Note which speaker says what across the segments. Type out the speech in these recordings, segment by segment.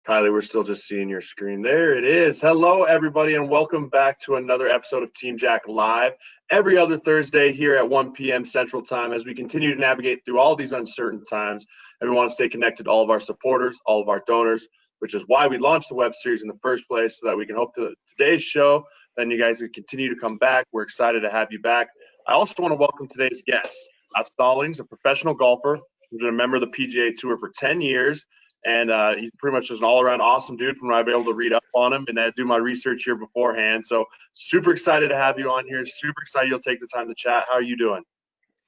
Speaker 1: Kylie, we're still just seeing your screen. There it is. Hello, everybody, and welcome back to another episode of Team Jack Live. Every other Thursday here at 1 p.m. Central Time as we continue to navigate through all these uncertain times. And we want to stay connected to all of our supporters, all of our donors, which is why we launched the web series in the first place, so that we can hope to today's show. Then you guys can continue to come back. We're excited to have you back. I also want to welcome today's guest, Stallings, a professional golfer who's been a member of the PGA Tour for 10 years. And he's pretty much just an all-around awesome dude from what I've been able to read up on him and do my research here beforehand. So super excited to have you on here. Super excited you'll take the time to chat. How are you doing?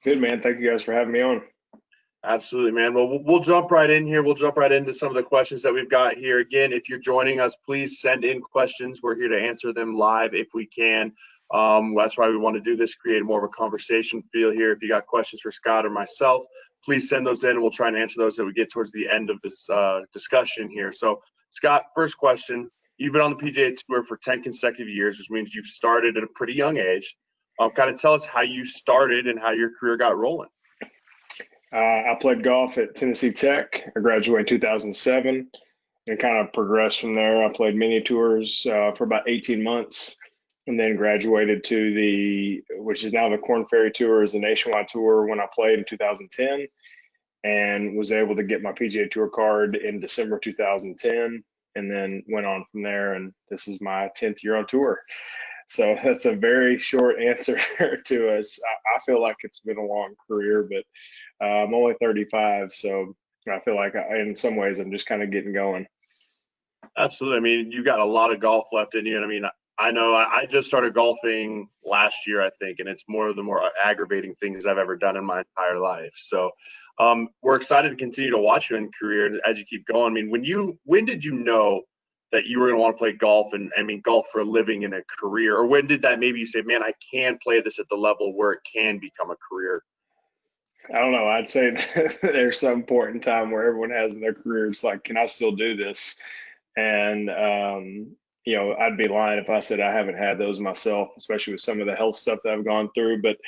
Speaker 2: Good, man. Thank you guys for having me on.
Speaker 1: Absolutely, man. Well, we'll jump right in here. We'll jump right into some of the questions that we've got here. Again, if you're joining us, please send in questions. We're here to answer them live if we can. That's why we want to do this, create more of a conversation feel here. If you got questions for Scott or myself, please send those in, and we'll try and answer those as we get towards the end of this discussion here. So, Scott, first question. You've been on the PGA Tour for 10 consecutive years, which means you've started at a pretty young age. Kind of tell us how you started and how your career got rolling.
Speaker 2: I played golf at Tennessee Tech. I graduated in 2007 and kind of progressed from there. I played mini tours for about 18 months and then graduated to which is now the Korn Ferry Tour, is the nationwide tour, when I played in 2010, and was able to get my PGA Tour card in December 2010, and then went on from there. And this is my 10th year on tour. So that's a very short answer to us. I feel like it's been a long career, but I'm only 35, so I feel like in some ways I'm just kind of getting going.
Speaker 1: Absolutely. I mean, you got a lot of golf left in you. And I mean, I know I just started golfing last year, I think, and it's one of the more aggravating things I've ever done in my entire life. So we're excited to continue to watch you in career as you keep going. I mean, when did you know that you were going to want to play golf, and I mean golf for a living and a career? Or when did that maybe you say, man, I can play this at the level where it can become a career?
Speaker 2: I don't know. I'd say there's some point in time where everyone has in their career, it's like, can I still do this? And I'd be lying if I said I haven't had those myself, especially with some of the health stuff that I've gone through. But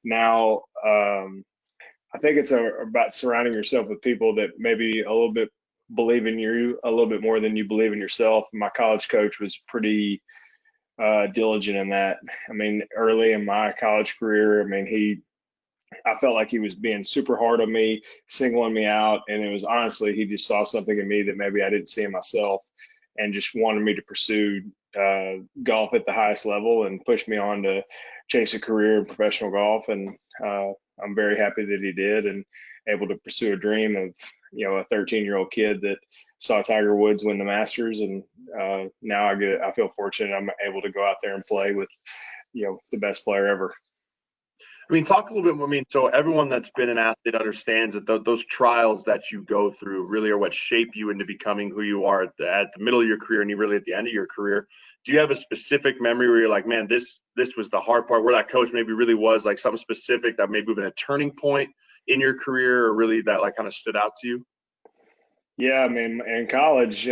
Speaker 2: now I think it's about surrounding yourself with people that maybe a little bit believe in you a little bit more than you believe in yourself. My college coach was pretty diligent in that. I mean, early in my college career, I mean, I felt like he was being super hard on me, singling me out. And it was honestly, he just saw something in me that maybe I didn't see in myself, and just wanted me to pursue golf at the highest level and push me on to chase a career in professional golf. And I'm very happy that he did, and able to pursue a dream of, a 13-year-old kid that saw Tiger Woods win the Masters. And now I feel fortunate I'm able to go out there and play with, the best player ever.
Speaker 1: I mean, talk a little bit more. I mean, so everyone that's been an athlete understands that those trials that you go through really are what shape you into becoming who you are at the middle of your career, and you really at the end of your career. Do you have a specific memory where you're like, man, this was the hard part, where that coach maybe really was like something specific that maybe been a turning point in your career, or really that like kind of stood out to you?
Speaker 2: Yeah, I mean, in college,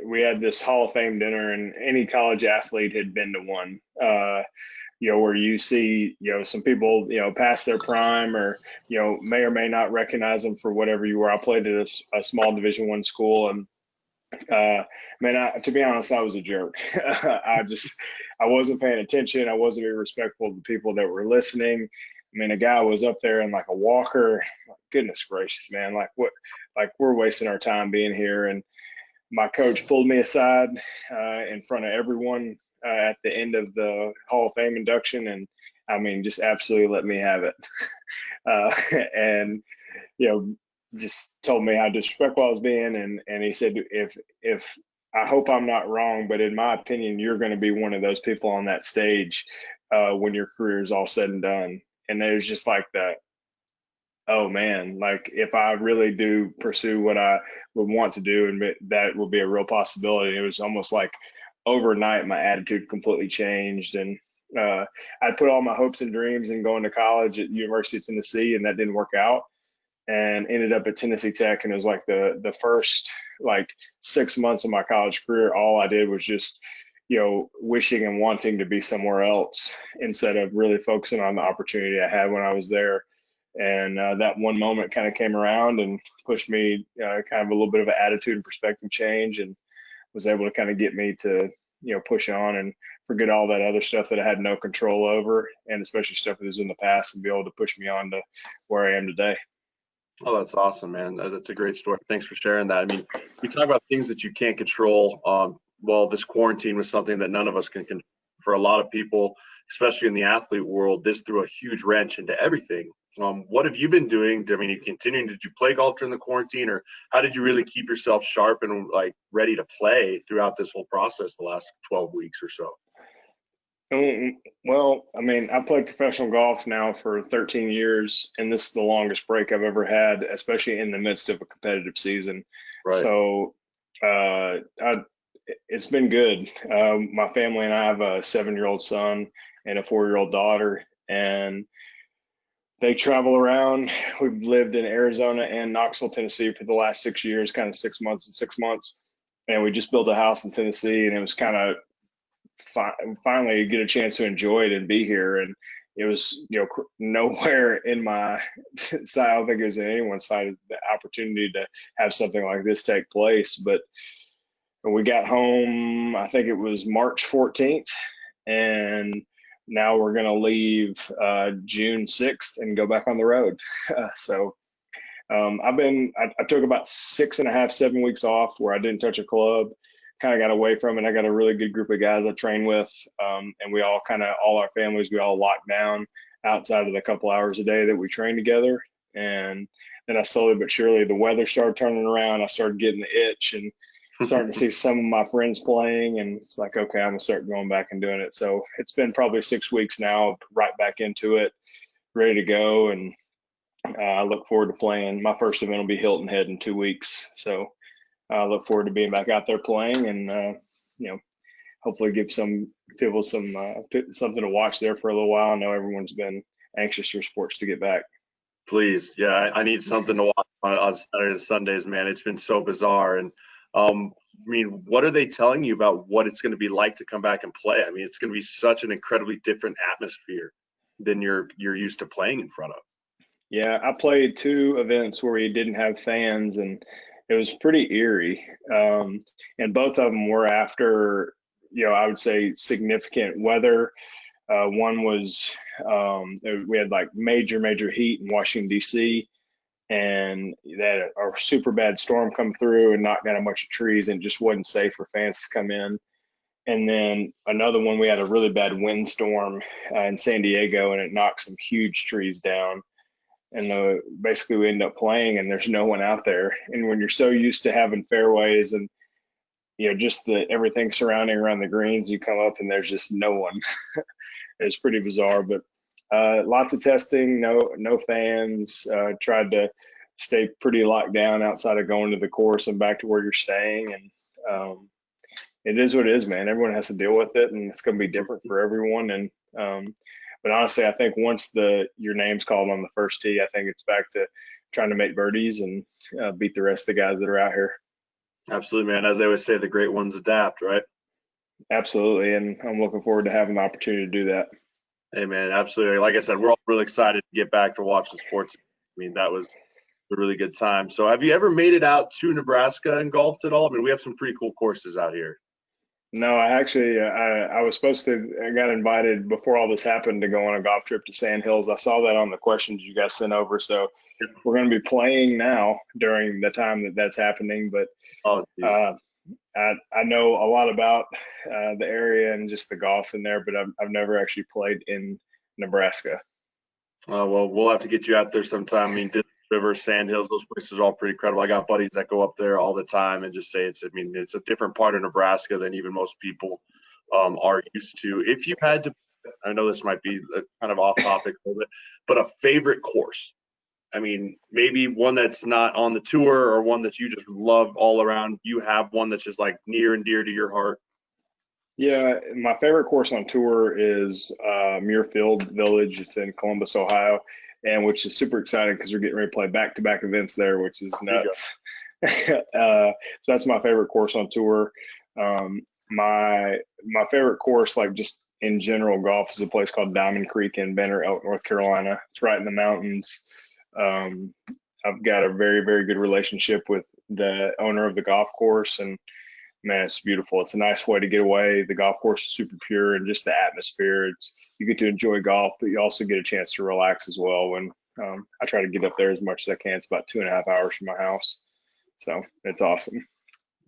Speaker 2: we had this Hall of Fame dinner, and any college athlete had been to one. Where you see, some people, past their prime, or, may or may not recognize them for whatever you were. I played at a small Division I school, and man, to be honest, I was a jerk. I wasn't paying attention. I wasn't very respectful of the people that were listening. I mean, a guy was up there in like a walker. Goodness gracious, man! Like what? Like, we're wasting our time being here. And my coach pulled me aside in front of everyone at the end of the Hall of Fame induction, and I mean, just absolutely let me have it. And just told me how disrespectful I was being, and he said, if I hope I'm not wrong, but in my opinion, you're going to be one of those people on that stage when your career is all said and done. And there's just like that. Oh man, like if I really do pursue what I would want to do, and that will be a real possibility. It was almost like overnight, my attitude completely changed. And I put all my hopes and dreams in going to college at University of Tennessee, and that didn't work out, and ended up at Tennessee Tech. And it was like the first like 6 months of my college career, all I did was just, wishing and wanting to be somewhere else instead of really focusing on the opportunity I had when I was there. And that one moment kind of came around and pushed me kind of a little bit of an attitude and perspective change. And was able to kind of get me to, push on and forget all that other stuff that I had no control over, and especially stuff that was in the past, and be able to push me on to where I am today.
Speaker 1: Oh, that's awesome, man. That's a great story. Thanks for sharing that. I mean, we talk about things that you can't control. Well, this quarantine was something that none of us can control. For a lot of people, especially in the athlete world, this threw a huge wrench into everything. What have you been doing? I mean, you continuing? Did you play golf during the quarantine, or how did you really keep yourself sharp and like ready to play throughout this whole process the last 12 weeks or so?
Speaker 2: Well, I mean, I played professional golf now for 13 years, and this is the longest break I've ever had, especially in the midst of a competitive season.
Speaker 1: Right.
Speaker 2: So, it's been good. My family and I have a 7-year-old son and a 4-year-old daughter, and they travel around. We've lived in Arizona and Knoxville, Tennessee for the last 6 years, kind of 6 months and 6 months. And we just built a house in Tennessee, and it was kind of finally get a chance to enjoy it and be here. And it was, nowhere in my side, I don't think it was in anyone's side, the opportunity to have something like this take place. But we got home, I think it was March 14th, and now we're going to leave June 6th and go back on the road. So I took about 6.5, 7 weeks off where I didn't touch a club, kind of got away from it. I got a really good group of guys I train with, and we all all our families, we all locked down outside of the couple hours a day that we train together. And then I slowly but surely, the weather started turning around. I started getting the itch and starting to see some of my friends playing, and it's like, okay, I'm gonna start going back and doing it. So it's been probably 6 weeks now, right back into it, ready to go. And I look forward to playing. My first event will be Hilton Head in 2 weeks. So I look forward to being back out there playing, and hopefully give some people something to watch there for a little while. I know everyone's been anxious for sports to get back.
Speaker 1: Please, yeah, I need something to watch on Saturdays and Sundays, man. It's been so bizarre. And I mean, what are they telling you about what it's going to be like to come back and play? I mean, it's going to be such an incredibly different atmosphere than you're used to playing in front of.
Speaker 2: Yeah, I played 2 events where we didn't have fans, and it was pretty eerie. And both of them were after, I would say significant weather. One was we had like major heat in Washington, D.C., and that a super bad storm come through and knocked down a bunch of trees, and it just wasn't safe for fans to come in. And then another one, we had a really bad windstorm in San Diego, and it knocked some huge trees down. And basically we end up playing, and there's no one out there. And when you're so used to having fairways and just everything surrounding around the greens, you come up and there's just no one. It's pretty bizarre, but lots of testing, no fans. Tried to stay pretty locked down outside of going to the course and back to where you're staying. And it is what it is, man. Everyone has to deal with it, and it's going to be different for everyone. And but honestly, I think once your name's called on the first tee, I think it's back to trying to make birdies and beat the rest of the guys that are out here.
Speaker 1: Absolutely, man. As they always say, the great ones adapt, right?
Speaker 2: Absolutely, and I'm looking forward to having the opportunity to do that.
Speaker 1: Hey, man, absolutely. Like I said, we're all really excited to get back to watch the sports. I mean, that was a really good time. So have you ever made it out to Nebraska and golfed at all? I mean, we have some pretty cool courses out here.
Speaker 2: No, I actually I was supposed to. I got invited before all this happened to go on a golf trip to Sand Hills. I saw that on the questions you guys sent over. So we're going to be playing now during the time that's happening. But I know a lot about the area and just the golf in there, but I've never actually played in Nebraska.
Speaker 1: Well, we'll have to get you out there sometime. I mean, River, Sand Hills, those places are all pretty incredible. I got buddies that go up there all the time and just say it's a different part of Nebraska than even most people are used to. If you had to, I know this might be kind of off topic a little bit, but a favorite course. I mean, maybe one that's not on the tour or one that you just love all around. You have one that's just like near and dear to your heart.
Speaker 2: Yeah, my favorite course on tour is Muirfield Village. It's in Columbus, Ohio, and which is super exciting because we're getting ready to play back-to-back events there, which is nuts. So that's my favorite course on tour. My favorite course, like just in general golf, is a place called Diamond Creek in Banner Elk, North Carolina. It's right in the mountains. I've got a very, very good relationship with the owner of the golf course, and man, it's beautiful. It's a nice way to get away. The golf course is super pure, and just the atmosphere. You get to enjoy golf, but you also get a chance to relax as well. When I try to get up there as much as I can. It's about 2.5 hours from my house, so it's awesome.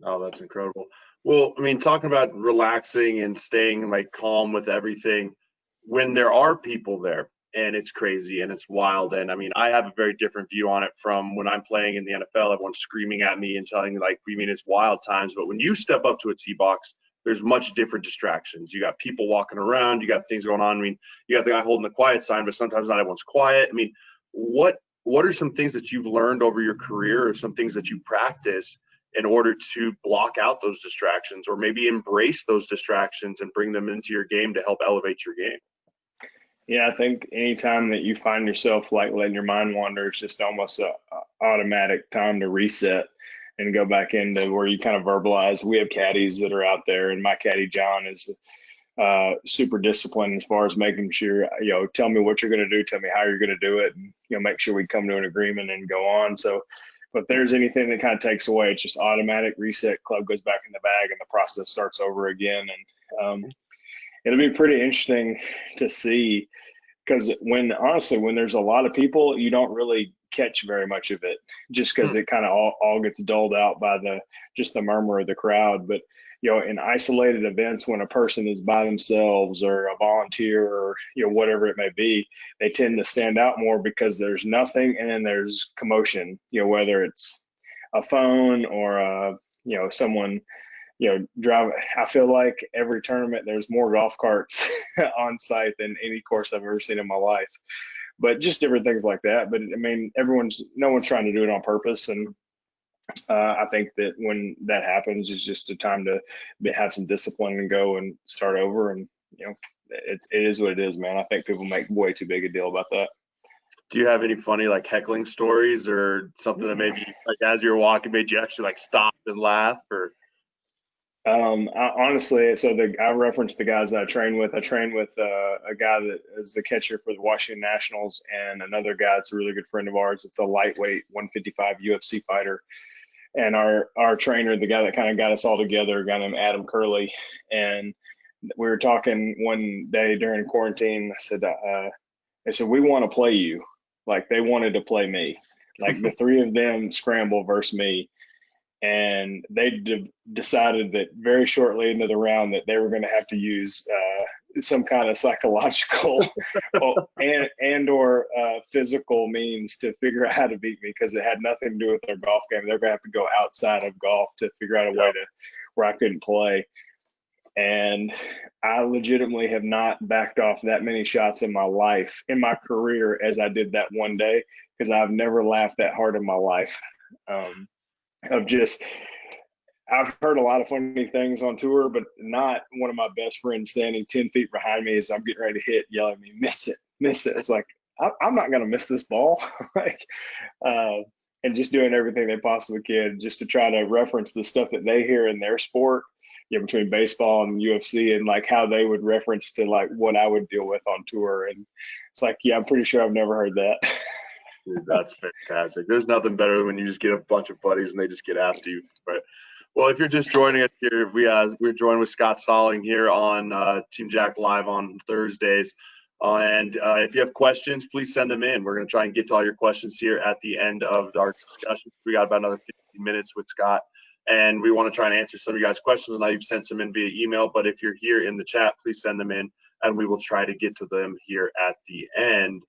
Speaker 1: Oh, that's incredible. Well, I mean, talking about relaxing and staying like calm with everything, when there are people there and it's crazy and it's wild, and I mean, I have a very different view on it from when I'm playing in the NFL. Everyone's screaming at me and telling me like, we mean it's wild times, but when you step up to a tee box, there's much different distractions. You got people walking around, you got things going on. I mean, you got the guy holding the quiet sign, but sometimes not everyone's quiet. I mean, what are some things that you've learned over your career, or some things that you practice in order to block out those distractions, or maybe embrace those distractions and bring them into your game to help elevate your game?
Speaker 2: Yeah, I think anytime that you find yourself like letting your mind wander, it's just almost a automatic time to reset and go back into where you kind of verbalize. We have caddies that are out there, and my caddy John is super disciplined as far as making sure, tell me what you're going to do, tell me how you're going to do it, and make sure we come to an agreement and go on. So if there's anything that kind of takes away, it's just automatic reset. Club goes back in the bag, and the process starts over again. And it'll be pretty interesting to see, because when there's a lot of people, you don't really catch very much of it, just because it kind of all gets dulled out by just the murmur of the crowd. But in isolated events, when a person is by themselves or a volunteer or whatever it may be, they tend to stand out more because there's nothing, and then there's commotion. Whether it's a phone or someone drive. I feel like every tournament there's more golf carts on site than any course I've ever seen in my life. But just different things like that. But I mean, no one's trying to do it on purpose, and I think that when that happens, it's just a time to have some discipline and go and start over. And it is what it is, man. I think people make way too big a deal about that.
Speaker 1: Do you have any funny like heckling stories, or something that maybe like as you're walking made you actually like stop and laugh? Or
Speaker 2: Honestly, I referenced the guys that I train with. I train with a guy that is the catcher for the Washington Nationals, and another guy that's a really good friend of ours. It's a lightweight 155 UFC fighter. And our trainer, the guy that kind of got us all together, a guy named Adam Curley, and we were talking one day during quarantine. I said, we want to play you. Like, they wanted to play me. Like, the three of them scramble versus me. And they decided that very shortly into the round that they were going to have to use some kind of psychological or physical means to figure out how to beat me, because it had nothing to do with their golf game. They're going to have to go outside of golf to figure out a way to where I couldn't play. And I legitimately have not backed off that many shots in my life, in my career, as I did that one day, because I've never laughed that hard in my life. I've heard a lot of funny things on tour, but not one of my best friends standing 10 feet behind me as I'm getting ready to hit, yelling at me, miss it, miss it. It's like, I'm not going to miss this ball. And just doing everything they possibly can just to try to reference the stuff that they hear in their sport, between baseball and UFC, and like how they would reference to like what I would deal with on tour. And it's like, I'm pretty sure I've never heard that.
Speaker 1: Dude, that's fantastic. There's nothing better than when you just get a bunch of buddies and they just get after you. But well, if you're just joining us here, we're joined with Scott Stallings here on Team Jack Live on Thursdays. And if you have questions, please send them in. We're going to try and get to all your questions here at the end of our discussion. We got about another 15 minutes with Scott, and we want to try and answer some of you guys' questions. And now you've sent some in via email, but if you're here in the chat, please send them in, and we will try to get to them here at the end.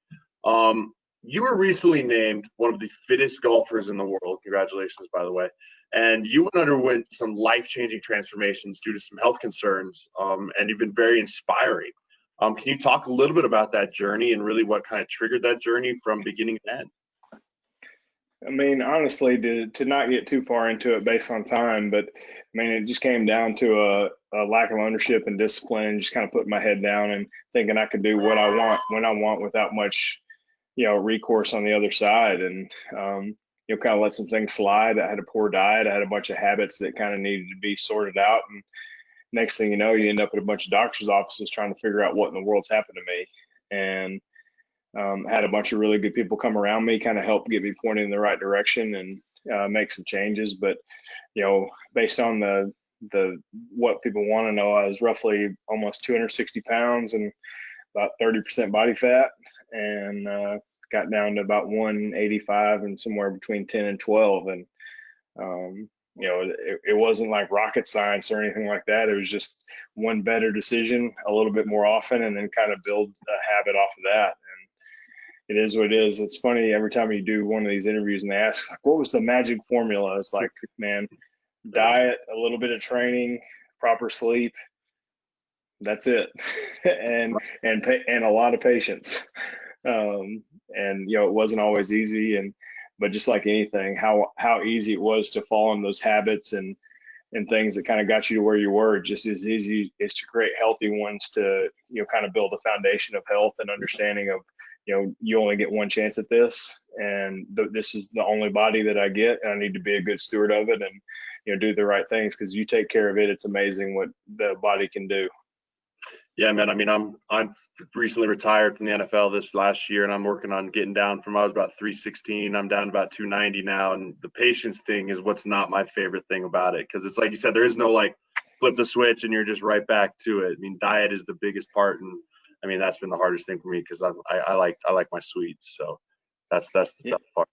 Speaker 1: You were recently named one of the fittest golfers in the world. Congratulations, by the way. And you underwent some life-changing transformations due to some health concerns, and you've been very inspiring. Can you talk a little bit about that journey and really what kind of triggered that journey from beginning to end?
Speaker 2: I mean, honestly, to not get too far into it based on time, but I mean, it just came down to a lack of ownership and discipline, and just kind of putting my head down and thinking I could do what I want when I want without much recourse on the other side, and kind of let some things slide. I had a poor diet. I had a bunch of habits that kind of needed to be sorted out, and next thing you know, you end up at a bunch of doctors' offices trying to figure out what in the world's happened to me. And had a bunch of really good people come around me, kind of help get me pointed in the right direction and make some changes. But based on the what people want to know. I was roughly almost 260 pounds and about 30% body fat, and got down to about 185 and somewhere between 10 and 12. And it wasn't like rocket science or anything like that. It was just one better decision a little bit more often, and then kind of build a habit off of that. And it is what it is. It's funny, every time you do one of these interviews and they ask, like, what was the magic formula? It's like, man, diet, a little bit of training, proper sleep. That's it. and a lot of patience. It wasn't always easy, but just like anything, how easy it was to fall in those habits and things that kind of got you to where you were, just as easy is to create healthy ones to, kind of build a foundation of health and understanding of, you only get one chance at this, and this is the only body that I get, and I need to be a good steward of it, and, do the right things, because you take care of it. It's amazing what the body can do.
Speaker 1: Yeah, man. I mean, I'm recently retired from the NFL this last year, and I'm working on getting down from, I was about 316. I'm down to about 290 now. And the patience thing is what's not my favorite thing about it. Cause it's like you said, there is no like flip the switch and you're just right back to it. I mean, diet is the biggest part. And I mean, that's been the hardest thing for me, cause I like my sweets. So that's the tough part.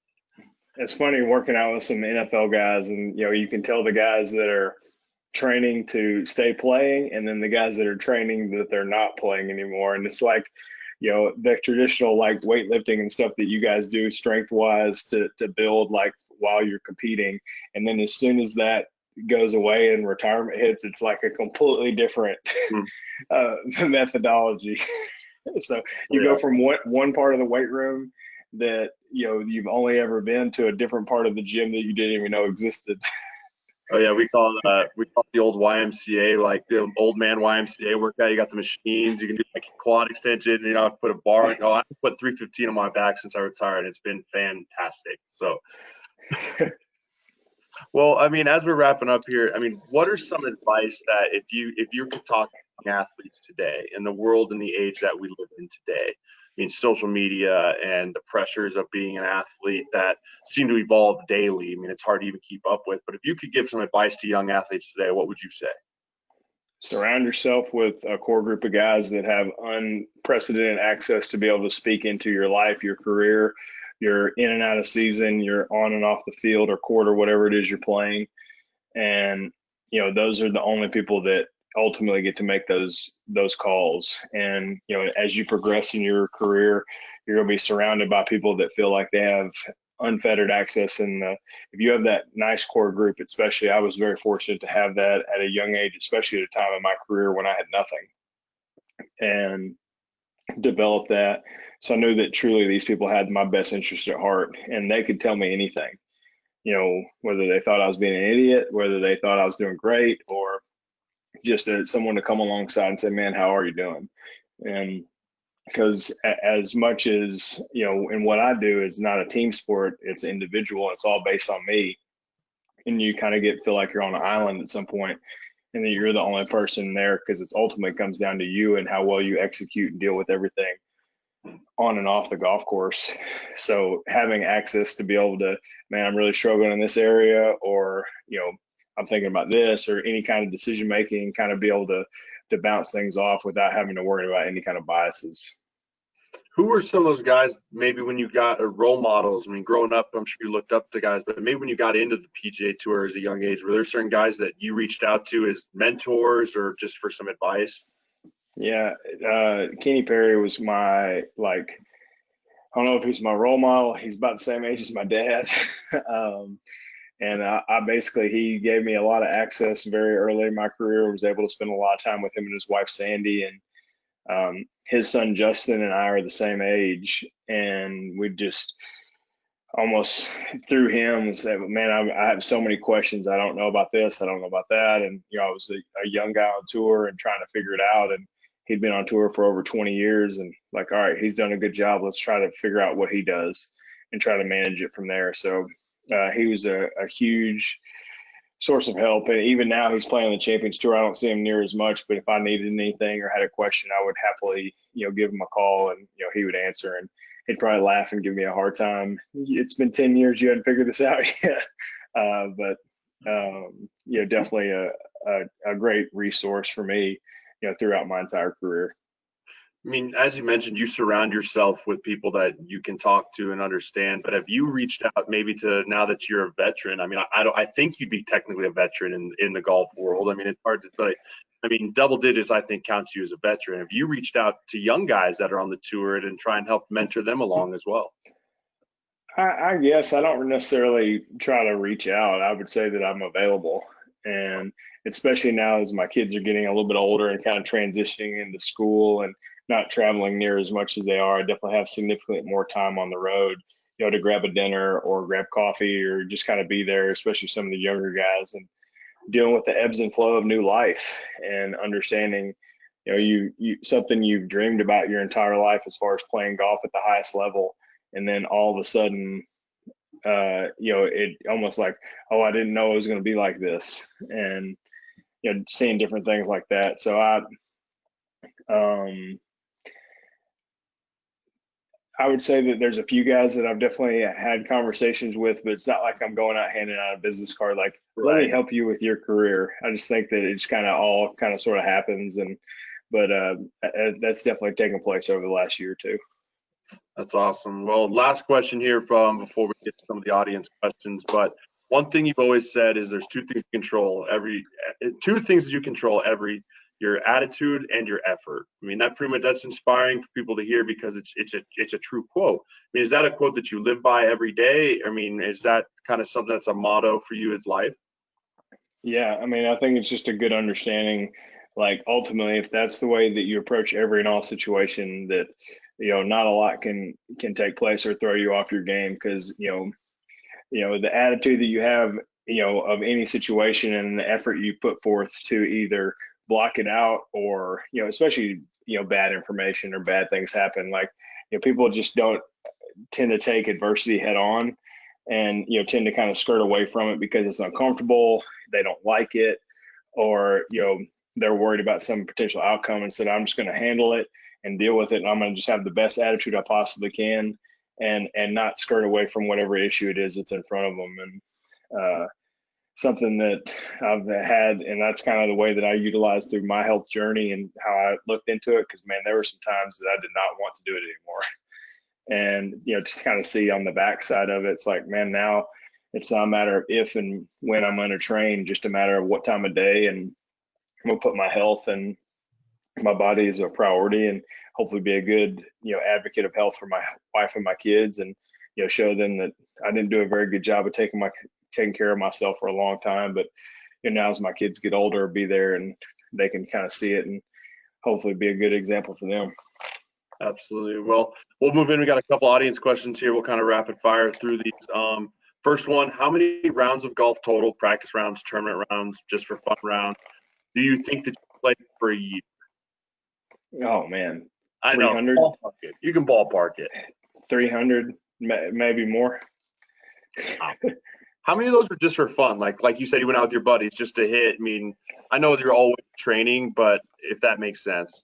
Speaker 2: It's funny working out with some NFL guys, and, you can tell the guys that are training to stay playing, and then the guys that are training that they're not playing anymore. And it's like, the traditional like weightlifting and stuff that you guys do strength wise to build like while you're competing, and then as soon as that goes away and retirement hits, it's like a completely different methodology. So you go from one part of the weight room that you've only ever been to a different part of the gym that you didn't even know existed.
Speaker 1: Oh yeah, we call the old YMCA, like the old man YMCA workout. You got the machines, you can do like quad extension, put a bar. I put 315 on my back since I retired. It's been fantastic. So, well, I mean, as we're wrapping up here, I mean, what are some advice that if you could talk to athletes today in the world and the age that we live in today? I mean, social media and the pressures of being an athlete that seem to evolve daily. I mean, it's hard to even keep up with. But if you could give some advice to young athletes today, what would you say?
Speaker 2: Surround yourself with a core group of guys that have unprecedented access to be able to speak into your life, your career, your in and out of season, your on and off the field or court or whatever it is you're playing. And, those are the only people that ultimately get to make those calls. And, as you progress in your career, you're going to be surrounded by people that feel like they have unfettered access. And if you have that nice core group, especially, I was very fortunate to have that at a young age, especially at a time in my career when I had nothing, and develop that. So I knew that truly these people had my best interest at heart, and they could tell me anything, whether they thought I was being an idiot, whether they thought I was doing great, or just someone to come alongside and say, man, how are you doing? And because as much as, and what I do is not a team sport, it's individual. It's all based on me. And you kind of feel like you're on an island at some point, and then you're the only person there, because it ultimately comes down to you and how well you execute and deal with everything on and off the golf course. So having access to be able to, man, I'm really struggling in this area, or, I'm thinking about this, or any kind of decision making, kind of be able to bounce things off without having to worry about any kind of biases.
Speaker 1: Who were some of those guys, maybe when you got role models? I mean, growing up, I'm sure you looked up to guys, but maybe when you got into the PGA Tour as a young age, were there certain guys that you reached out to as mentors or just for some advice?
Speaker 2: Yeah, Kenny Perry was my, I don't know if he's my role model. He's about the same age as my dad. And I basically, he gave me a lot of access very early in my career. I was able to spend a lot of time with him and his wife, Sandy, and his son, Justin, and I are the same age. And we just almost through him said, man, I have so many questions. I don't know about this. I don't know about that. And, I was a young guy on tour and trying to figure it out. And he'd been on tour for over 20 years, and like, all right, he's done a good job. Let's try to figure out what he does and try to manage it from there. So he was a huge source of help. And even now he's playing on the Champions Tour. I don't see him near as much, but if I needed anything or had a question, I would happily, give him a call, and, he would answer, and he'd probably laugh and give me a hard time. It's been 10 years. You hadn't figured this out yet. But definitely a great resource for me, throughout my entire career.
Speaker 1: I mean, as you mentioned, you surround yourself with people that you can talk to and understand. But have you reached out maybe to, now that you're a veteran? I mean, I don't. I think you'd be technically a veteran in the golf world. I mean, it's hard to, but I mean, double digits I think counts you as a veteran. Have you reached out to young guys that are on the tour and try and help mentor them along as well?
Speaker 2: I guess I don't necessarily try to reach out. I would say that I'm available. And especially now as my kids are getting a little bit older and kind of transitioning into school and not traveling near as much as they are, I definitely have significantly more time on the road, to grab a dinner or grab coffee or just kind of be there, especially some of the younger guys, and dealing with the ebbs and flow of new life and understanding, you something you've dreamed about your entire life as far as playing golf at the highest level. And then all of a sudden, it almost like, oh, I didn't know it was going to be like this, and seeing different things like that. So um, I would say that there's a few guys that I've definitely had conversations with, but it's not like I'm going out handing out a business card like, let me
Speaker 1: Right.
Speaker 2: help you with your career. I just think that it just kind of all kind of sort of happens, but that's definitely taken place over the last year or two.
Speaker 1: That's awesome. Well, last question here from before we get to some of the audience questions. But one thing you've always said is there's two things that you control your attitude and your effort. I mean, that pretty much, that's inspiring for people to hear because it's a true quote. I mean, is that a quote that you live by every day? I mean, is that kind of something that's a motto for you as life?
Speaker 2: Yeah, I mean, I think it's just a good understanding. Like ultimately, if that's the way that you approach every and all situation, that not a lot can take place or throw you off your game, because the attitude that you have, of any situation and the effort you put forth to either block it out or, especially, bad information or bad things happen. Like, people just don't tend to take adversity head on, and, tend to kind of skirt away from it because it's uncomfortable. They don't like it, or, they're worried about some potential outcome, and said, I'm just going to handle it and deal with it. And I'm going to just have the best attitude I possibly can, and not skirt away from whatever issue it is that's in front of them. And something that I've had, and that's kind of the way that I utilized through my health journey and how I looked into it. Because man, there were some times that I did not want to do it anymore. And just kind of see on the backside of it, it's like, man, now it's not a matter of if and when I'm going to train, just a matter of what time of day, and I'm gonna put my health and my body as a priority, and hopefully be a good advocate of health for my wife and my kids, and show them that I didn't do a very good job of taking care of myself for a long time, but now as my kids get older, be there and they can kind of see it, and hopefully be a good example for them.
Speaker 1: Absolutely. Well, we'll move in. We got a couple audience questions here. We'll kind of rapid fire through these. First one, how many rounds of golf total, practice rounds, tournament rounds, just for fun rounds, do you think that you played for a year?
Speaker 2: Oh man,
Speaker 1: I know.
Speaker 2: 300,
Speaker 1: Ballpark it. You can ballpark it.
Speaker 2: 300, maybe more.
Speaker 1: How many of those were just for fun? Like you said, you went out with your buddies just to hit. I mean, I know you're always training, but if that makes sense.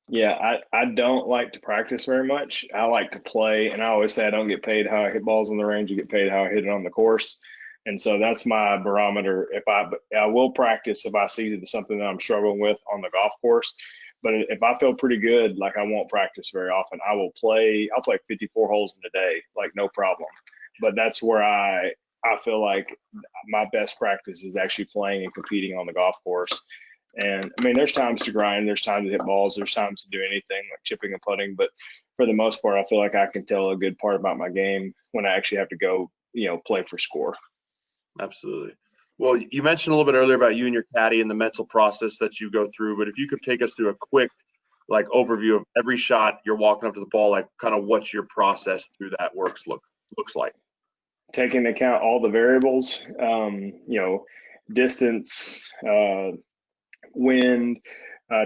Speaker 2: Yeah, I don't like to practice very much. I like to play, and I always say I don't get paid how I hit balls on the range. You get paid how I hit it on the course, and so that's my barometer. If I will practice if I see something that I'm struggling with on the golf course, but if I feel pretty good, like I won't practice very often. I will play. I'll play 54 holes in a day, like no problem. But that's where I feel like my best practice is actually playing and competing on the golf course. And I mean, there's times to grind, there's times to hit balls, there's times to do anything like chipping and putting. But for the most part, I feel like I can tell a good part about my game when I actually have to go, play for score.
Speaker 1: Absolutely. Well, you mentioned a little bit earlier about you and your caddy and the mental process that you go through, but if you could take us through a quick overview of every shot you're walking up to the ball, like kind of what your process through that looks like.
Speaker 2: Taking into account all the variables, distance, wind,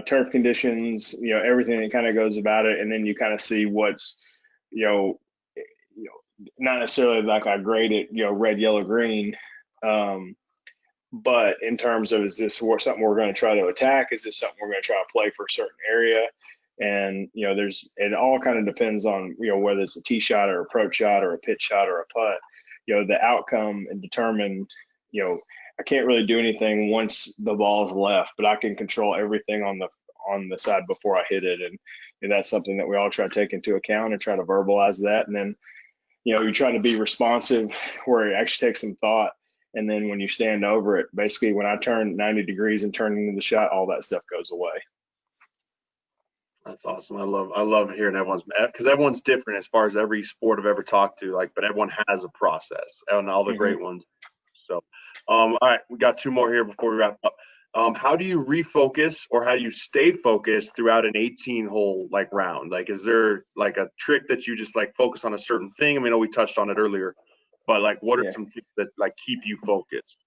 Speaker 2: turf conditions, everything that kind of goes about it, and then you kind of see what's, you know, not necessarily like I grade it, red, yellow, green, but in terms of, is this something we're going to try to attack? Is this something we're going to try to play for a certain area? And it all kind of depends on whether it's a tee shot or approach shot or a pitch shot or a putt. The outcome and determine I can't really do anything once the ball is left, but I can control everything on the side before I hit it. And that's something that we all try to take into account and try to verbalize that. And then, you try to be responsive where it actually takes some thought. And then when you stand over it, basically when I turn 90 degrees and turn into the shot, all that stuff goes away.
Speaker 1: That's awesome. I love hearing because everyone's different as far as every sport I've ever talked to, but everyone has a process and all the great ones. So, all right, we got two more here before we wrap up. How do you refocus or how do you stay focused throughout an 18-hole round? Is there a trick that you just focus on a certain thing? I mean, I know we touched on it earlier, but what are some things that keep you focused?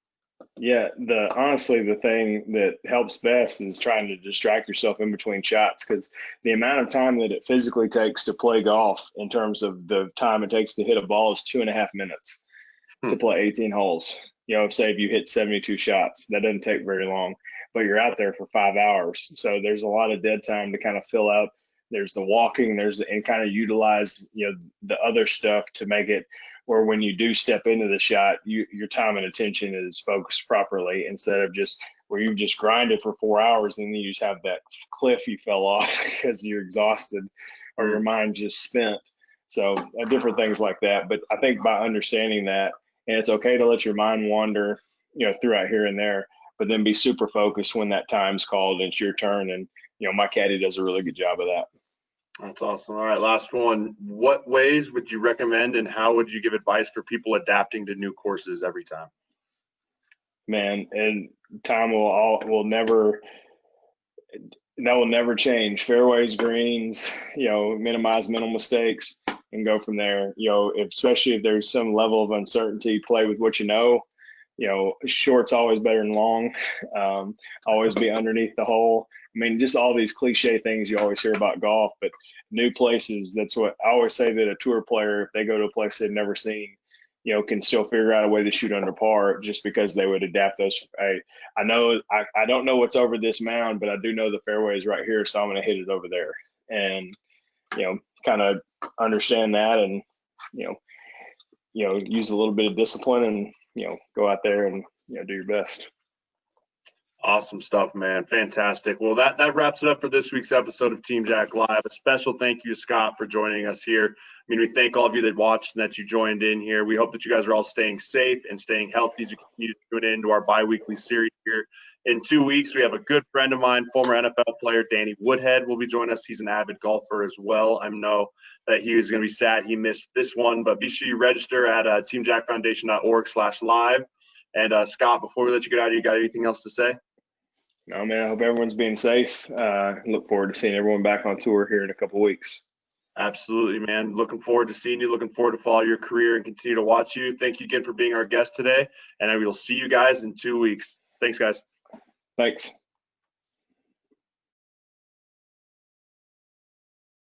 Speaker 2: Yeah, honestly, the thing that helps best is trying to distract yourself in between shots, because the amount of time that it physically takes to play golf in terms of the time it takes to hit a ball is 2.5 minutes to play 18 holes. Say if you hit 72 shots, that doesn't take very long, but you're out there for 5 hours. So there's a lot of dead time to kind of fill out. There's the walking, and kind of utilize, the other stuff to make it where when you do step into the shot, your time and attention is focused properly, instead of just where you just grinded for 4 hours and then you just have that cliff you fell off because you're exhausted or your mind just spent. So different things like that. But I think by understanding that, and it's okay to let your mind wander, throughout here and there, but then be super focused when that time's called and it's your turn. And, my caddy does a really good job of that.
Speaker 1: That's awesome. All right, last one. What ways would you recommend and how would you give advice for people adapting to new courses every time?
Speaker 2: Man, and time will never change. Fairways, greens, minimize mental mistakes and go from there. Especially if there's some level of uncertainty, play with what you know. Short's always better than long. Always be underneath the hole. I mean, just all these cliche things you always hear about golf, but new places, that's what I always say, that a tour player, if they go to a place they've never seen, can still figure out a way to shoot under par just because they would adapt those. I know I don't know what's over this mound, but I do know the fairway is right here, so I'm going to hit it over there. And, kind of understand that and, use a little bit of discipline and, go out there and, do your best.
Speaker 1: Awesome stuff, man. Fantastic. Well, that wraps it up for this week's episode of Team Jack Live. A special thank you to Scott for joining us here. I mean, we thank all of you that watched and that you joined in here. We hope that you guys are all staying safe and staying healthy as you continue to tune in to our bi-weekly series here. In 2 weeks, we have a good friend of mine, former NFL player Danny Woodhead, will be joining us. He's an avid golfer as well. I know that he was going to be sad he missed this one, but be sure you register at teamjackfoundation.org/live. And Scott, before we let you get out of here, you got anything else to say?
Speaker 2: No, man, I hope everyone's being safe. Look forward to seeing everyone back on tour here in a couple of weeks.
Speaker 1: Absolutely, man. Looking forward to seeing you. Looking forward to follow your career and continue to watch you. Thank you again for being our guest today. And I will see you guys in 2 weeks. Thanks, guys.
Speaker 2: Thanks.